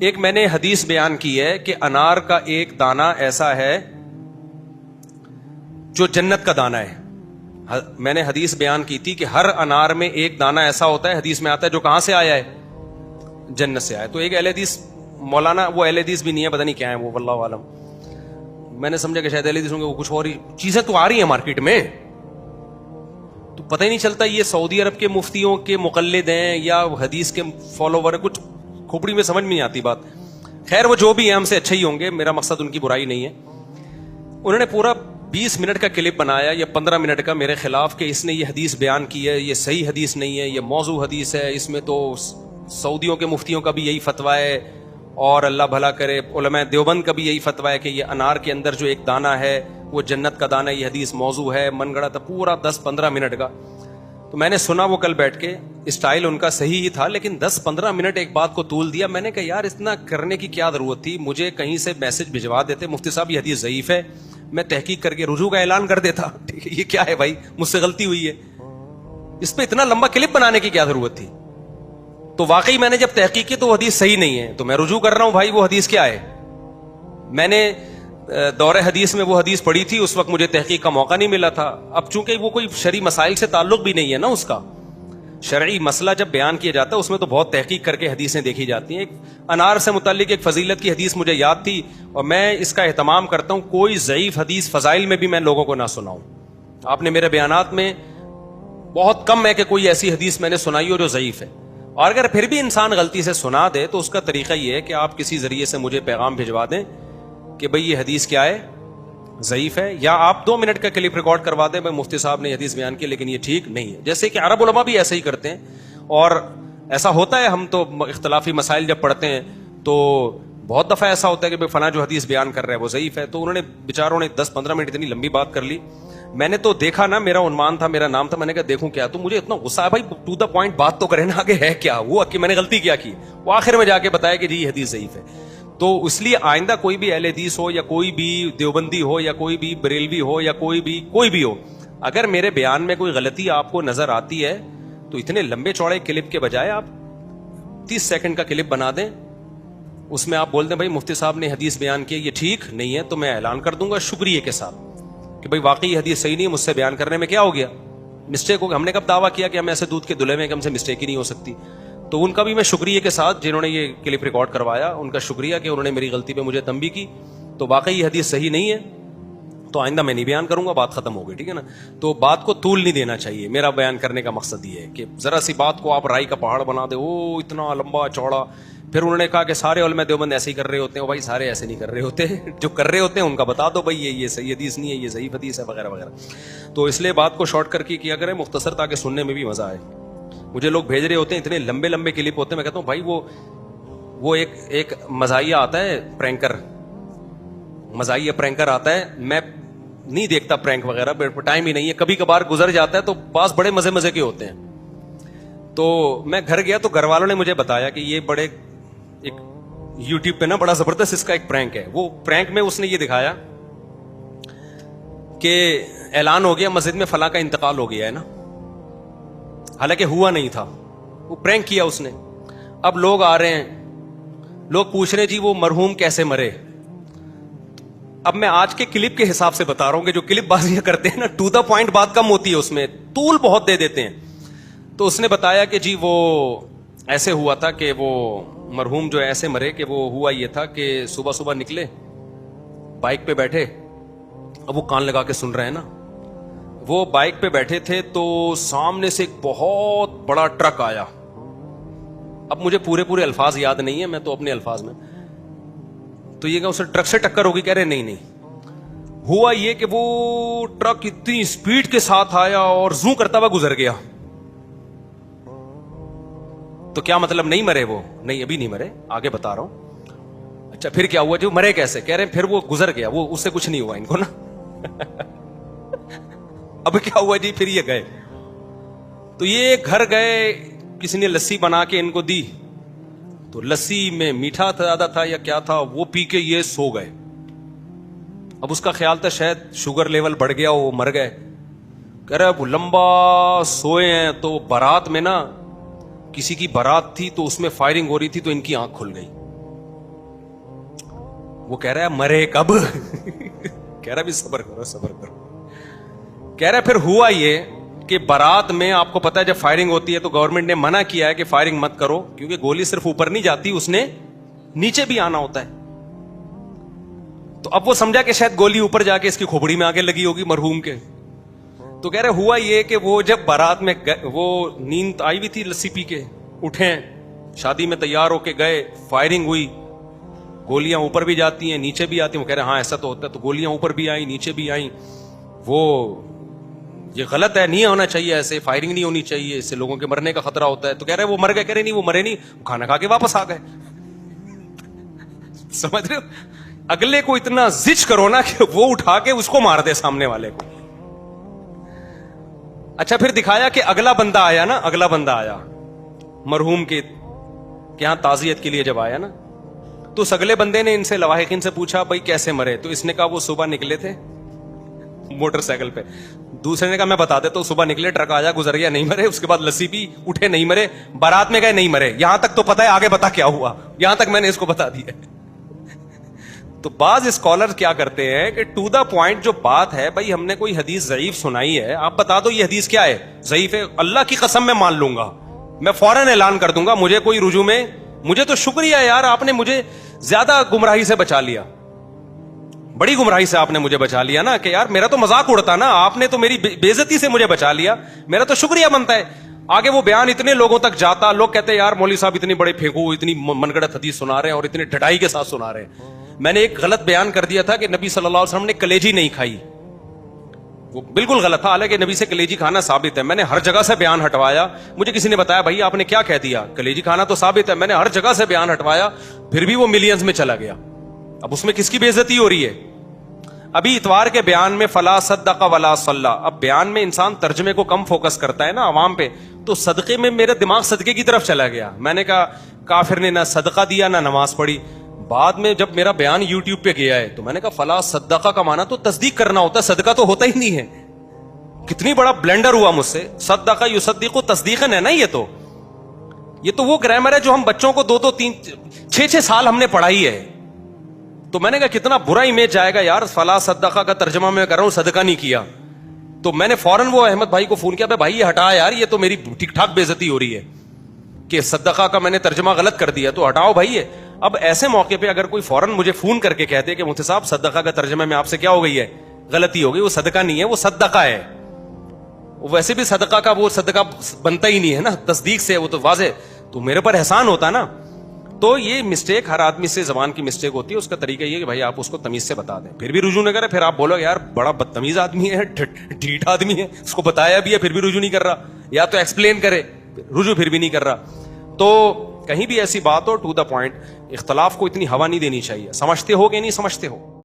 ایک میں نے حدیث بیان کی ہے کہ انار کا ایک دانہ ایسا ہے جو جنت کا دانہ ہے. میں نے حدیث بیان کی تھی کہ ہر انار میں ایک دانہ ایسا ہوتا ہے, حدیث میں آتا ہے, جو کہاں سے آیا ہے؟ جنت سے آیا. تو ایک اہل حدیث مولانا, وہ اہل حدیث بھی نہیں ہے, پتہ نہیں کیا ہے وہ, واللہ عالم. میں نے سمجھا کہ شاید اہل حدیث ہوں گے, وہ کچھ اور ہی چیزیں تو آ رہی ہیں مارکیٹ میں, تو پتہ ہی نہیں چلتا یہ سعودی عرب کے مفتیوں کے مقلد ہیں یا حدیث کے فالوور, کچھ کھوپڑی میں سمجھ میں نہیں آتی بات. خیر وہ جو بھی ہیں ہم سے اچھے ہی ہوں گے, میرا مقصد ان کی برائی نہیں ہے. انہوں نے پورا 20 منٹ کا کلپ بنایا یا 15 منٹ کا میرے خلاف کہ اس نے یہ حدیث بیان کی ہے, یہ صحیح حدیث نہیں ہے, یہ موضوع حدیث ہے, اس میں تو سعودیوں کے مفتیوں کا بھی یہی فتویٰ ہے, اور اللہ بھلا کرے علماء دیوبند کا بھی یہی فتویٰ ہے کہ یہ انار کے اندر جو ایک دانہ ہے وہ جنت کا دانہ, یہ حدیث موضوع ہے. من گڑا تھا پورا 10-15 منٹ کا. تو میں نے سنا وہ کل بیٹھ کے, اسٹائل ان کا صحیح ہی تھا, لیکن 10-15 منٹ ایک بات کو طول دیا. میں نے کہا یار اتنا کرنے کی کیا ضرورت تھی, مجھے کہیں سے میسج بھجوا دیتے مفتی صاحب یہ حدیث ضعیف ہے, میں تحقیق کر کے رجوع کا اعلان کر دیتا. ٹھیک ہے, یہ کیا ہے بھائی, مجھ سے غلطی ہوئی ہے, اس پہ اتنا لمبا کلپ بنانے کی کیا ضرورت تھی. تو واقعی میں نے جب تحقیق کی تو وہ حدیث صحیح نہیں ہے, تو میں رجوع کر رہا ہوں بھائی وہ حدیث کیا ہے. میں نے دور حدیث میں وہ حدیث پڑھی تھی, اس وقت مجھے تحقیق کا موقع نہیں ملا تھا. اب چونکہ وہ کوئی شرعی مسائل سے تعلق بھی نہیں ہے نا, اس کا شرعی مسئلہ جب بیان کیا جاتا ہے اس میں تو بہت تحقیق کر کے حدیثیں دیکھی جاتی ہیں. ایک انار سے متعلق ایک فضیلت کی حدیث مجھے یاد تھی, اور میں اس کا اہتمام کرتا ہوں کوئی ضعیف حدیث فضائل میں بھی میں لوگوں کو نہ سناؤں. آپ نے میرے بیانات میں بہت کم ہے کہ کوئی ایسی حدیث میں نے سنائی ہو جو ضعیف ہے. اور اگر پھر بھی انسان غلطی سے سنا دے تو اس کا طریقہ یہ ہے کہ آپ کسی ذریعے سے مجھے پیغام بھجوا دیں کہ بھئی یہ حدیث کیا ہے, ضعیف ہے, یا آپ 2 منٹ کا کلپ ریکارڈ کروا دیں میں مفتی صاحب نے حدیث بیان کی لیکن یہ ٹھیک نہیں ہے. جیسے کہ عرب علماء بھی ایسے ہی کرتے ہیں, اور ایسا ہوتا ہے, ہم تو اختلافی مسائل جب پڑھتے ہیں تو بہت دفعہ ایسا ہوتا ہے کہ فلاں جو حدیث بیان کر رہا ہے وہ ضعیف ہے. تو انہوں نے بیچاروں نے 10-15 منٹ اتنی لمبی بات کر لی. میں نے تو دیکھا نا, میرا عنوان تھا, میرا نام تھا, میں نے کہا دیکھوں کیا, تو مجھے اتنا غصہ ہے بھائی, ٹو دا پوائنٹ بات تو کریں نا, آگے ہے کیا, وہ کہ میں نے غلطی کیا کی, وہ آخر میں جا کے بتایا کہ جی یہ حدیث ضعیف ہے. تو اس لیے آئندہ کوئی بھی اہل حدیث ہو یا کوئی بھی دیوبندی ہو یا کوئی بھی بریلوی ہو یا کوئی بھی ہو, اگر میرے بیان میں کوئی غلطی آپ کو نظر آتی ہے تو اتنے لمبے چوڑے کلپ کے بجائے آپ 30 سیکنڈ کا کلپ بنا دیں, اس میں آپ بول دیں بھائی مفتی صاحب نے حدیث بیان کی یہ ٹھیک نہیں ہے, تو میں اعلان کر دوں گا شکریہ کے ساتھ کہ بھائی واقعی حدیث صحیح نہیں ہے, مجھ سے بیان کرنے میں کیا ہو گیا, مسٹیک ہو گیا. ہم نے کب دعویٰ کیا کہ ہم ایسے دودھ کے دلہے میں کہ ہم سے مسٹیک ہی نہیں ہو سکتی. تو ان کا بھی میں شکریہ کے ساتھ, جنہوں نے یہ کلپ ریکارڈ کروایا, ان کا شکریہ کہ انہوں نے میری غلطی پہ مجھے تنبیہ کی. تو واقعی یہ حدیث صحیح نہیں ہے, تو آئندہ میں نہیں بیان کروں گا, بات ختم ہو گئی, ٹھیک ہے نا. تو بات کو طول نہیں دینا چاہیے, میرا بیان کرنے کا مقصد یہ ہے کہ ذرا سی بات کو آپ رائی کا پہاڑ بنا دے, او اتنا لمبا چوڑا. پھر انہوں نے کہا کہ سارے علماء دیوبند ایسے ہی کر رہے ہوتے ہیں. بھائی سارے ایسے نہیں کر رہے ہوتے, جو کر رہے ہوتے ہیں ان کا بتا دو بھائی یہ صحیح حدیث نہیں ہے, یہ ضعیف حدیث ہے وغیرہ وغیرہ. تو اس لیے بات کو شارٹ کر کے کیا کریں, مختصر, تاکہ سننے میں بھی مزہ آئے. مجھے لوگ بھیج رہے ہوتے ہیں اتنے لمبے لمبے کلپ ہوتے ہیں, میں کہتا ہوں بھائی وہ ایک مزاحیہ آتا ہے, مزاحیہ پرینکر آتا ہے, میں نہیں دیکھتا پرینک وغیرہ, ٹائم ہی نہیں ہے, کبھی کبھار گزر جاتا ہے, تو پاس بڑے مزے کے ہوتے ہیں. تو میں گھر گیا تو گھر والوں نے مجھے بتایا کہ یہ بڑے ایک یوٹیوب پہ نا بڑا زبردست اس کا ایک پرینک ہے. وہ پرینک میں اس نے یہ دکھایا کہ اعلان ہو گیا مسجد میں فلاں کا انتقال ہو گیا ہے نا, حالانکہ ہوا نہیں تھا, وہ پرینک کیا اس نے. اب لوگ آ رہے ہیں, لوگ پوچھ رہے ہیں جی وہ مرحوم کیسے مرے. اب میں آج کے کلپ کے حساب سے بتا رہا ہوں کہ جو کلپ بازیاں کرتے ہیں نا, ٹو دا پوائنٹ بات کم ہوتی ہے, اس میں طول بہت دے دیتے ہیں. تو اس نے بتایا کہ جی وہ ایسے ہوا تھا کہ وہ مرحوم جو ایسے مرے کہ وہ ہوا یہ تھا کہ صبح صبح نکلے, بائک پہ بیٹھے, اب وہ کان لگا کے سن رہے ہیں نا, وہ بائک پہ بیٹھے تھے تو سامنے سے ایک بہت بڑا ٹرک آیا. اب مجھے پورے الفاظ یاد نہیں ہے, میں تو اپنے الفاظ میں, تو یہ کہ اسے ٹرک سے ٹکر ہوگی, کہہ رہے نہیں, ہوا یہ کہ وہ ٹرک اتنی سپیڈ کے ساتھ آیا اور زوں کرتا ہوا گزر گیا. تو کیا مطلب نہیں مرے وہ؟ نہیں, ابھی نہیں مرے, آگے بتا رہا ہوں. اچھا پھر کیا ہوا, جو مرے کیسے, کہہ رہے ہیں پھر وہ گزر گیا, وہ اس سے کچھ نہیں ہوا ان کو نا. اب کیا ہوا جی, پھر یہ گئے, تو یہ گھر گئے, کسی نے لسی بنا کے ان کو دی, تو لسی میں میٹھا زیادہ تھا یا کیا تھا, وہ پی کے یہ سو گئے. اب اس کا خیال تھا شاید شوگر لیول بڑھ گیا, وہ مر گئے. کہہ رہے اب لمبا سوئے ہیں, تو بارات میں نا, کسی کی بارات تھی تو اس میں فائرنگ ہو رہی تھی, تو ان کی آنکھ کھل گئی. وہ کہہ رہا ہے مرے کب کہہ رہا بھی صبر کرو صبر کرو. کہہ رہا پھر ہوا یہ کہ بارات میں آپ کو پتا ہے جب فائرنگ ہوتی ہے تو گورنمنٹ نے منع کیا ہے کہ فائرنگ مت کرو, کیونکہ گولی صرف اوپر نہیں جاتی, اس نے نیچے بھی آنا ہوتا ہے. تو اب وہ سمجھا کہ شاید گولی اوپر جا کے اس کی کھوپڑی میں آگے لگی ہوگی مرحوم کے. تو کہہ رہے ہوا یہ کہ وہ جب بارات میں وہ نیند آئی ہوئی تھی لسی پی کے, اٹھے شادی میں تیار ہو کے گئے, فائرنگ ہوئی, گولیاں اوپر بھی جاتی ہیں نیچے بھی آتی ہیں. وہ کہہ رہے ہاں ایسا تو ہوتا ہے. تو گولیاں اوپر بھی آئیں نیچے بھی آئیں. وہ یہ غلط ہے, نہیں ہونا چاہیے ایسے, فائرنگ نہیں ہونی چاہیے, اس سے لوگوں کے مرنے کا خطرہ ہوتا ہے. تو کہہ رہے وہ مر گئے, کہہ رہے نہیں وہ مرے نہیں, کھانا کھا کے واپس آ گئے. سمجھ رہے ہو, اگلے کو اتنا زج کرو نا کہ وہ اٹھا کے اس کو مار دے سامنے والے کو. اچھا پھر دکھایا کہ اگلا بندہ آیا نا, اگلا بندہ آیا مرحوم کے یہاں تعزیت کے لیے جب آیا نا, تو اس اگلے بندے نے ان سے لواحقین سے پوچھا بھائی کیسے مرے. تو اس نے کہا وہ صبح نکلے تھے موٹر سائیکل پہ. دوسرے نے کہا میں بتا دیتا ہوں, صبح نکلے, ٹرک آیا گزر گیا, نہیں مرے. اس کے بعد لسی پی, اٹھے, نہیں مرے. بارات میں گئے, نہیں مرے. یہاں تک تو پتا ہے, آگے بتا کیا ہوا, یہاں تک میں نے اس کو بتا دیا. تو بعض اسکالر کیا کرتے ہیں کہ ٹو دا پوائنٹ جو بات ہے, بھائی ہم نے کوئی حدیث ضعیف سنائی ہے, آپ بتا دو یہ حدیث کیا ہے, ضعیف ہے, اللہ کی قسم میں مان لوں گا, میں فوراً اعلان کر دوں گا, مجھے کوئی رجوع میں, مجھے تو شکریہ یار, آپ نے مجھے زیادہ گمراہی سے بچا لیا, بڑی گمراہی سے آپ نے مجھے بچا لیا نا, کہ یار میرا تو مذاق اڑتا نا, آپ نے تو میری بے عزتی سے مجھے بچا لیا, میرا تو شکریہ بنتا ہے. آگے وہ بیان اتنے لوگوں تک جاتا, لوگ کہتے ہیں یار مولوی صاحب اتنی بڑے پھینکو, اتنی من گڑت حدیث سنا رہے ہیں اور اتنی ڈھٹائی کے ساتھ سنا رہے ہیں. میں نے ایک غلط بیان کر دیا تھا کہ نبی صلی اللہ علیہ وسلم نے کلیجی نہیں کھائی, وہ بالکل غلط تھا, حالانکہ نبی سے کلیجی کھانا ثابت ہے. میں نے ہر جگہ سے بیان ہٹوایا, مجھے کسی نے بتایا بھائی آپ نے کیا کہہ دیا, کلیجی کھانا تو ثابت ہے. میں نے ہر جگہ سے بیان ہٹوایا, پھر بھی وہ ملینز میں چلا گیا. اب اس میں کس کی بے عزتی ہو رہی ہے. ابھی اتوار کے بیان میں فلا صدق ولا صلی, اب بیان میں انسان ترجمے کو کم فوکس کرتا ہے نا عوام پہ, تو صدقے میں میرا دماغ صدقے کی طرف چلا گیا. میں نے کہا کافر نے نہ صدقہ دیا نہ نماز پڑھی. بعد میں جب میرا بیان یوٹیوب پہ گیا ہے تو میں نے کہا فلا صدقہ کا معنی تو تصدیق کرنا ہوتا ہے, صدقہ تو ہوتا ہی نہیں ہے. کتنی بڑا بلنڈر ہوا مجھ سے, صدقہ یصدق تصدیقاً ہے نا, یہ تو وہ گرامر ہے جو ہم بچوں کو 2 3 6 سال ہم نے پڑھائی ہے. تو میں نے کہا کتنا برا امیج جائے گا یار, فلا صدقہ کا ترجمہ میں کر رہا ہوں, صدقہ نہیں کیا. تو میں نے فوراً وہ احمد بھائی کو فون کیا, بھائی یہ ہٹا یار, یہ تو میری ٹھیک ٹھاک بے عزتی ہو رہی ہے کہ صدقہ کا میں نے ترجمہ غلط کر دیا, تو ہٹاؤ بھائی. اب ایسے موقع پہ اگر کوئی فوراً مجھے فون کر کے کہتے کہ مفتی صاحب صدقہ کا ترجمہ میں آپ سے کیا ہو گئی ہے, غلطی ہو گئی, وہ صدقہ نہیں ہے وہ صدقہ ہے. ویسے بھی صدقہ کا وہ صدقہ بنتا ہی نہیں ہے نا, تصدیق سے, وہ تو واضح, تو میرے پر احسان ہوتا نا. تو یہ مسٹیک ہر آدمی سے زبان کی مسٹیک ہوتی ہے, اس کا طریقہ یہ کہ بھائی آپ اس کو تمیز سے بتا دیں, پھر بھی رجوع نہ کرے, پھر آپ بولو یار بڑا بدتمیز آدمی ہے, ڈھیٹ آدمی ہے, اس کو بتایا بھی ہے پھر بھی رجوع نہیں کر رہا, یا تو ایکسپلین کرے, رجوع پھر بھی نہیں کر رہا. تو کہیں بھی ایسی بات ہو ٹو دا پوائنٹ, اختلاف کو اتنی ہوا نہیں دینی چاہیے. سمجھتے ہو کہ نہیں سمجھتے ہو.